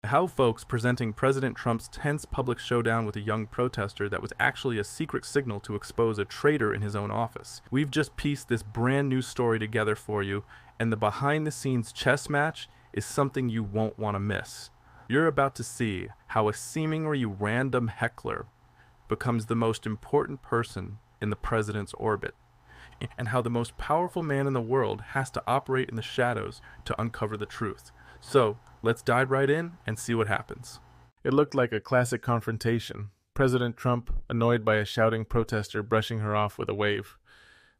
How folks presenting President Trump's tense public showdown with a young protester that was actually a secret signal to expose a traitor in his own office. We've just pieced this brand new story together for you, and the behind-the-scenes chess match is something you won't want to miss. You're about to see how a seemingly random heckler becomes the most important person in the president's orbit, and how the most powerful man in the world has to operate in the shadows to uncover the truth. So, let's dive right in and see what happens. It looked like a classic confrontation. President Trump, annoyed by a shouting protester, brushing her off with a wave.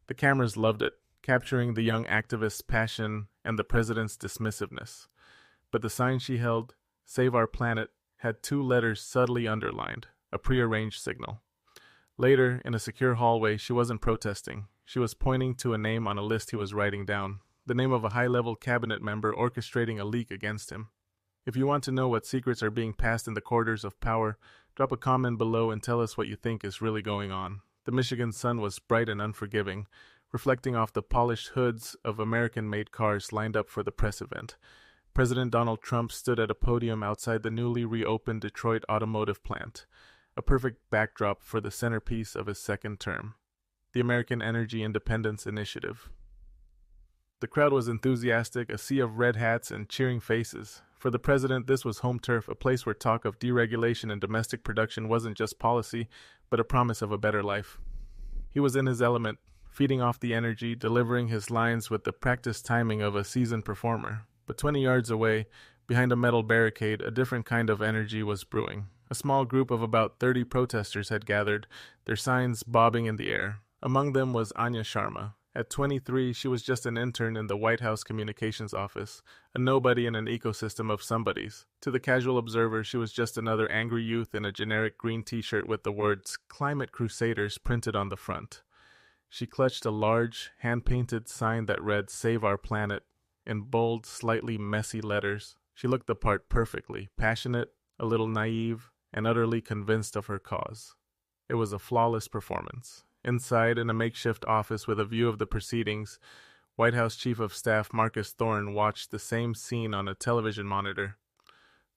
The cameras loved it, capturing the young activist's passion and the president's dismissiveness. But the sign she held, "Save Our Planet," had two letters subtly underlined, a prearranged signal. Later, in a secure hallway, she wasn't protesting. She was pointing to a name on a list he was writing down. The name of a high-level cabinet member orchestrating a leak against him. If you want to know what secrets are being passed in the corridors of power, drop a comment below and tell us what you think is really going on. The Michigan sun was bright and unforgiving, reflecting off the polished hoods of American-made cars lined up for the press event. President Donald Trump stood at a podium outside the newly reopened Detroit automotive plant, a perfect backdrop for the centerpiece of his second term, the American Energy Independence Initiative. The crowd was enthusiastic, a sea of red hats and cheering faces. For the president, this was home turf, a place where talk of deregulation and domestic production wasn't just policy, but a promise of a better life. He was in his element, feeding off the energy, delivering his lines with the practiced timing of a seasoned performer. But 20 yards away, behind a metal barricade, a different kind of energy was brewing. A small group of about 30 protesters had gathered, their signs bobbing in the air. Among them was Anya Sharma. At 23, she was just an intern in the White House communications office, a nobody in an ecosystem of somebodies. To the casual observer, she was just another angry youth in a generic green t-shirt with the words "Climate Crusaders" printed on the front. She clutched a large, hand-painted sign that read "Save Our Planet" in bold, slightly messy letters. She looked the part perfectly, passionate, a little naive, and utterly convinced of her cause. It was a flawless performance. Inside, in a makeshift office with a view of the proceedings, White House Chief of Staff Marcus Thorne watched the same scene on a television monitor.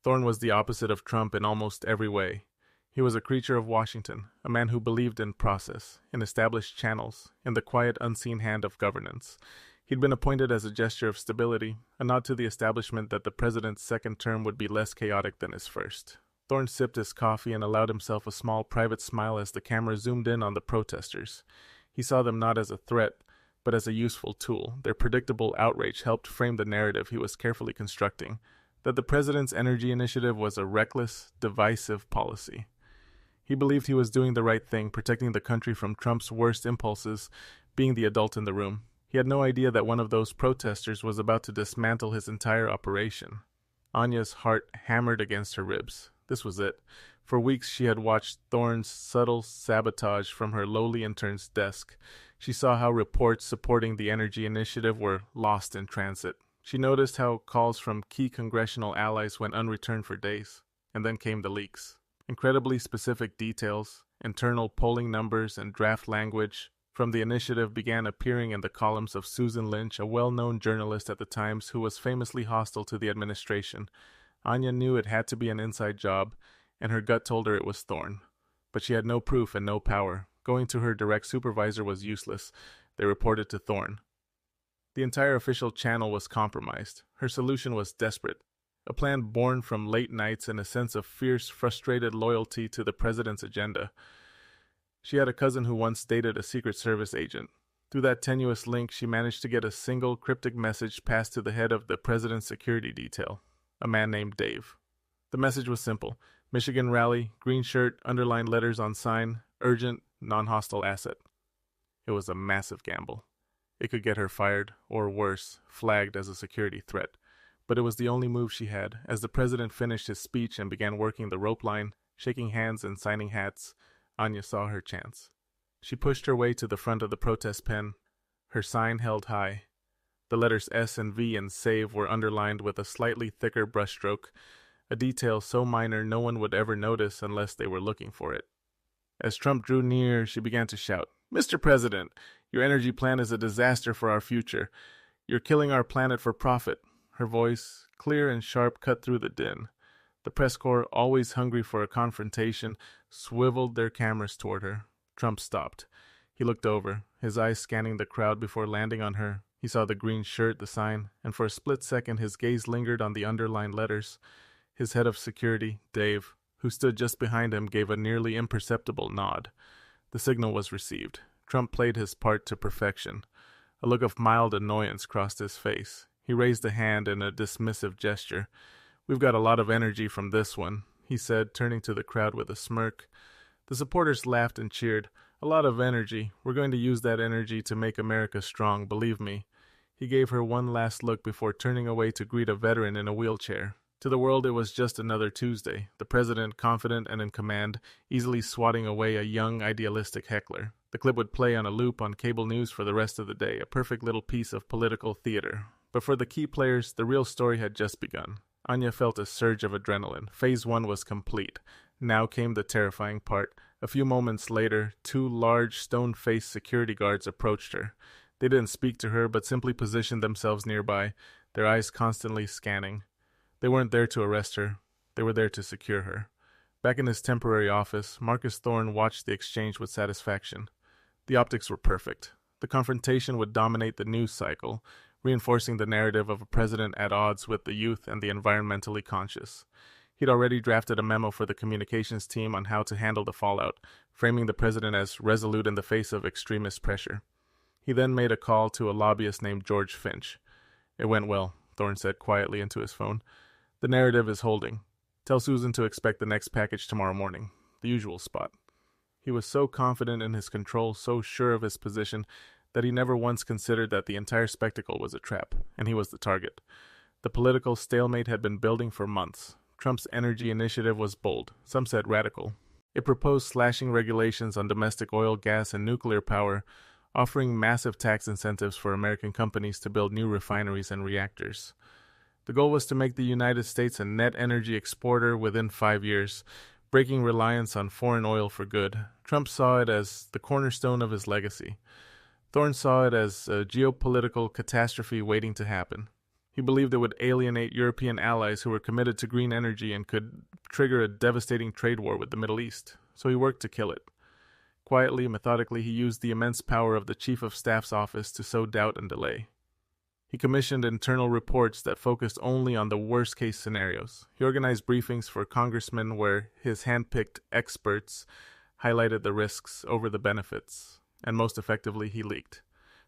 Thorne was the opposite of Trump in almost every way. He was a creature of Washington, a man who believed in process, in established channels, in the quiet, unseen hand of governance. He'd been appointed as a gesture of stability, a nod to the establishment that the president's second term would be less chaotic than his first. Thorne sipped his coffee and allowed himself a small private smile as the camera zoomed in on the protesters. He saw them not as a threat, but as a useful tool. Their predictable outrage helped frame the narrative he was carefully constructing, that the president's energy initiative was a reckless, divisive policy. He believed he was doing the right thing, protecting the country from Trump's worst impulses, being the adult in the room. He had no idea that one of those protesters was about to dismantle his entire operation. Anya's heart hammered against her ribs. This was it. For weeks she had watched Thorne's subtle sabotage from her lowly intern's desk. She saw how reports supporting the energy initiative were lost in transit. She noticed how calls from key congressional allies went unreturned for days. And then came the leaks. Incredibly specific details, internal polling numbers, and draft language from the initiative began appearing in the columns of Susan Lynch, a well-known journalist at the Times who was famously hostile to the administration. Anya knew it had to be an inside job, and her gut told her it was Thorne. But she had no proof and no power. Going to her direct supervisor was useless. They reported to Thorne. The entire official channel was compromised. Her solution was desperate. A plan born from late nights and a sense of fierce, frustrated loyalty to the president's agenda. She had a cousin who once dated a Secret Service agent. Through that tenuous link, she managed to get a single cryptic message passed to the head of the president's security detail, a man named Dave. The message was simple. Michigan rally, green shirt, underlined letters on sign, urgent, non-hostile asset. It was a massive gamble. It could get her fired, or worse, flagged as a security threat. But it was the only move she had. As the president finished his speech and began working the rope line, shaking hands and signing hats, Anya saw her chance. She pushed her way to the front of the protest pen, her sign held high. The letters S and V in SAVE were underlined with a slightly thicker brushstroke, a detail so minor no one would ever notice unless they were looking for it. As Trump drew near, she began to shout, "Mr. President, your energy plan is a disaster for our future. You're killing our planet for profit." Her voice, clear and sharp, cut through the din. The press corps, always hungry for a confrontation, swiveled their cameras toward her. Trump stopped. He looked over, his eyes scanning the crowd before landing on her. He saw the green shirt, the sign, and for a split second his gaze lingered on the underlined letters. His head of security, Dave, who stood just behind him, gave a nearly imperceptible nod. The signal was received. Trump played his part to perfection. A look of mild annoyance crossed his face. He raised a hand in a dismissive gesture. "We've got a lot of energy from this one," he said, turning to the crowd with a smirk. The supporters laughed and cheered. "A lot of energy. We're going to use that energy to make America strong, believe me." He gave her one last look before turning away to greet a veteran in a wheelchair. To the world, it was just another Tuesday, the president, confident and in command, easily swatting away a young, idealistic heckler. The clip would play on a loop on cable news for the rest of the day, a perfect little piece of political theater. But for the key players, the real story had just begun. Anya felt a surge of adrenaline. Phase 1 was complete. Now came the terrifying part. A few moments later, 2 large, stone-faced security guards approached her. They didn't speak to her, but simply positioned themselves nearby, their eyes constantly scanning. They weren't there to arrest her. They were there to secure her. Back in his temporary office, Marcus Thorne watched the exchange with satisfaction. The optics were perfect. The confrontation would dominate the news cycle, reinforcing the narrative of a president at odds with the youth and the environmentally conscious. He'd already drafted a memo for the communications team on how to handle the fallout, framing the president as resolute in the face of extremist pressure. He then made a call to a lobbyist named George Finch. "It went well," Thorne said quietly into his phone. "The narrative is holding. Tell Susan to expect the next package tomorrow morning." The usual spot. He was so confident in his control, so sure of his position, that he never once considered that the entire spectacle was a trap, and he was the target. The political stalemate had been building for months. Trump's energy initiative was bold, some said radical. It proposed slashing regulations on domestic oil, gas, and nuclear power, offering massive tax incentives for American companies to build new refineries and reactors. The goal was to make the United States a net energy exporter within 5 years, breaking reliance on foreign oil for good. Trump saw it as the cornerstone of his legacy. Thorne saw it as a geopolitical catastrophe waiting to happen. He believed it would alienate European allies who were committed to green energy and could trigger a devastating trade war with the Middle East, so he worked to kill it. Quietly, methodically, he used the immense power of the Chief of Staff's office to sow doubt and delay. He commissioned internal reports that focused only on the worst-case scenarios. He organized briefings for congressmen where his hand-picked experts highlighted the risks over the benefits, and most effectively, he leaked.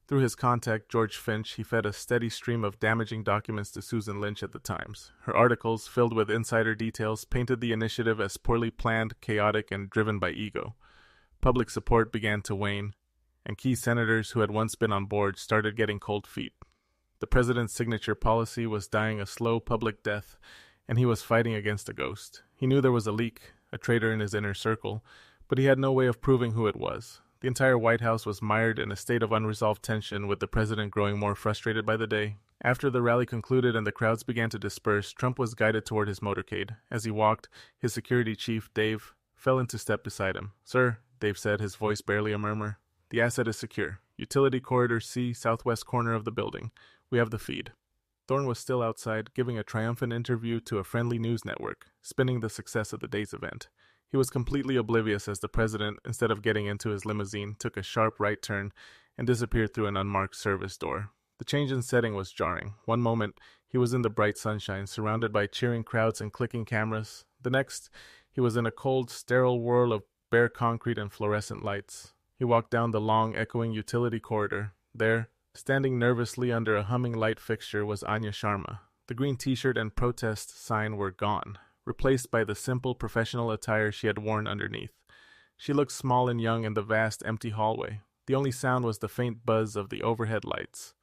Through his contact, George Finch, he fed a steady stream of damaging documents to Susan Lynch at the Times. Her articles, filled with insider details, painted the initiative as poorly planned, chaotic, and driven by ego. Public support began to wane, and key senators who had once been on board started getting cold feet. The president's signature policy was dying a slow public death, and he was fighting against a ghost. He knew there was a leak, a traitor in his inner circle, but he had no way of proving who it was. The entire White House was mired in a state of unresolved tension, with the president growing more frustrated by the day. After the rally concluded and the crowds began to disperse, Trump was guided toward his motorcade. As he walked, his security chief, Dave, fell into step beside him. "Sir," Dave said, his voice barely a murmur, "the asset is secure. Utility corridor C, southwest corner of the building. We have the feed." Thorne was still outside, giving a triumphant interview to a friendly news network, spinning the success of the day's event. He was completely oblivious as the president, instead of getting into his limousine, took a sharp right turn and disappeared through an unmarked service door. The change in setting was jarring. One moment, he was in the bright sunshine, surrounded by cheering crowds and clicking cameras. The next, he was in a cold, sterile whirl of bare concrete and fluorescent lights. He walked down the long, echoing utility corridor. There, standing nervously under a humming light fixture, was Anya Sharma. The green t-shirt and protest sign were gone, replaced by the simple professional attire she had worn underneath. She looked small and young in the vast, empty hallway. The only sound was the faint buzz of the overhead lights.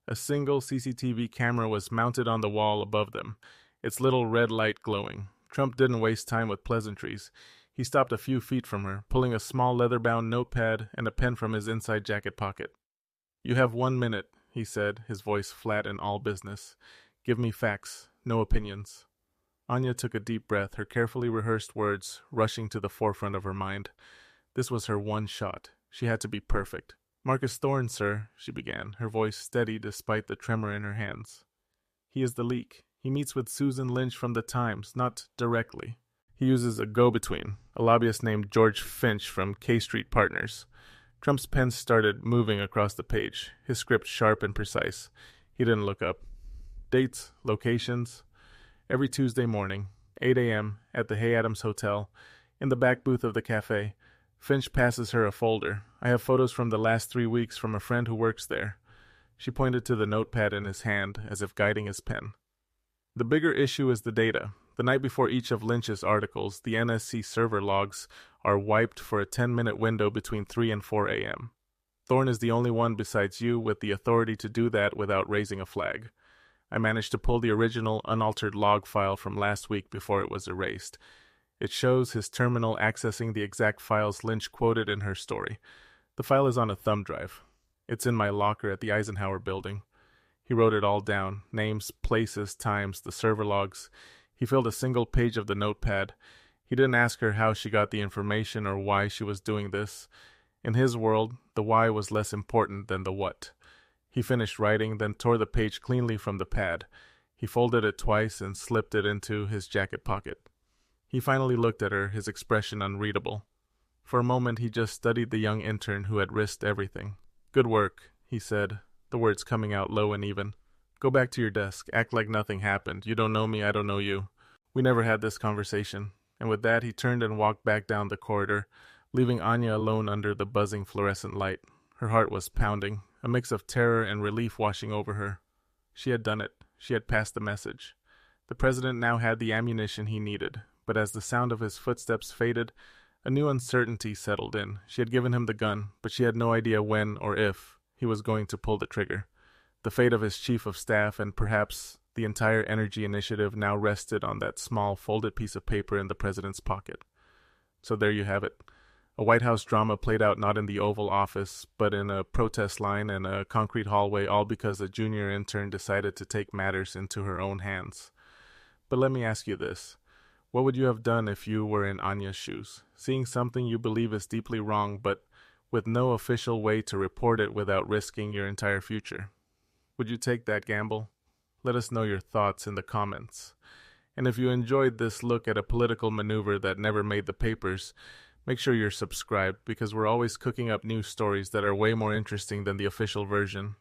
A single CCTV camera was mounted on the wall above them, its little red light glowing. Trump didn't waste time with pleasantries. He stopped a few feet from her, pulling a small leather-bound notepad and a pen from his inside jacket pocket. "You have 1 minute," he said, his voice flat and all business. "Give me facts, no opinions." Anya took a deep breath, her carefully rehearsed words rushing to the forefront of her mind. This was her one shot. She had to be perfect. "Marcus Thorne, sir," she began, her voice steady despite the tremor in her hands. "He is the leak. He meets with Susan Lynch from the Times, not directly. He uses a go-between, a lobbyist named George Finch from K Street Partners. Trump's pen started moving across the page, his script sharp and precise. He didn't look up. Dates, locations. Every Tuesday morning, 8 a.m., at the Hay Adams Hotel, in the back booth of the cafe, Finch passes her a folder. I have photos from the last 3 weeks from a friend who works there. She pointed to the notepad in his hand, as if guiding his pen. The bigger issue is the data. The night before each of Lynch's articles, the NSC server logs are wiped for a 10-minute window between 3 and 4 a.m. Thorne is the only one besides you with the authority to do that without raising a flag. I managed to pull the original, unaltered log file from last week before it was erased. It shows his terminal accessing the exact files Lynch quoted in her story. The file is on a thumb drive. It's in my locker at the Eisenhower building. He wrote it all down, names, places, times, the server logs. He filled a single page of the notepad. He didn't ask her how she got the information or why she was doing this. In his world, the why was less important than the what. He finished writing, then tore the page cleanly from the pad. He folded it twice and slipped it into his jacket pocket. He finally looked at her, his expression unreadable. For a moment he just studied the young intern who had risked everything. "Good work," he said, the words coming out low and even. "Go back to your desk. Act like nothing happened. You don't know me, I don't know you. We never had this conversation." And with that he turned and walked back down the corridor, leaving Anya alone under the buzzing fluorescent light. Her heart was pounding, a mix of terror and relief washing over her. She had done it. She had passed the message. The president now had the ammunition he needed, but as the sound of his footsteps faded, a new uncertainty settled in. She had given him the gun, but she had no idea when or if he was going to pull the trigger. The fate of his chief of staff and perhaps the entire energy initiative now rested on that small folded piece of paper in the president's pocket. So there you have it. A White House drama played out not in the Oval Office, but in a protest line and a concrete hallway, all because a junior intern decided to take matters into her own hands. But let me ask you this. What would you have done if you were in Anya's shoes, seeing something you believe is deeply wrong, but with no official way to report it without risking your entire future? Would you take that gamble? Let us know your thoughts in the comments. And if you enjoyed this look at a political maneuver that never made the papers, make sure you're subscribed because we're always cooking up new stories that are way more interesting than the official version.